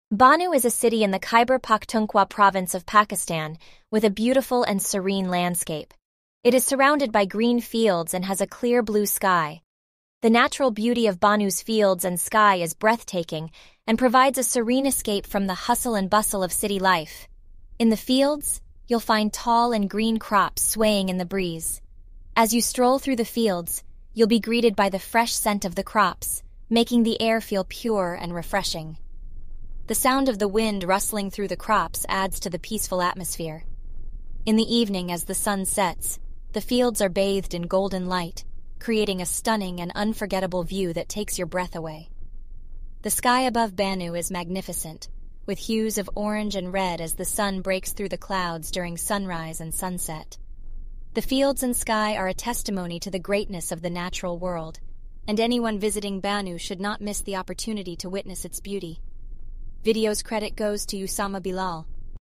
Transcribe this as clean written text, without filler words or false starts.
Banu is a city in the Khyber Pakhtunkhwa province of Pakistan, with a beautiful and serene landscape. It is surrounded by green fields and has a clear blue sky. The natural beauty of Banu's fields and sky is breathtaking and provides a serene escape from the hustle and bustle of city life. In the fields, you'll find tall and green crops swaying in the breeze. As you stroll through the fields, you'll be greeted by the fresh scent of the crops, making the air feel pure and refreshing. The sound of the wind rustling through the crops adds to the peaceful atmosphere. In the evening, as the sun sets, the fields are bathed in golden light, creating a stunning and unforgettable view that takes your breath away. The sky above Banu is magnificent, with hues of orange and red as the sun breaks through the clouds during sunrise and sunset. The fields and sky are a testimony to the greatness of the natural world, and anyone visiting Banu should not miss the opportunity to witness its beauty. Video's credit goes to Usama Bilal.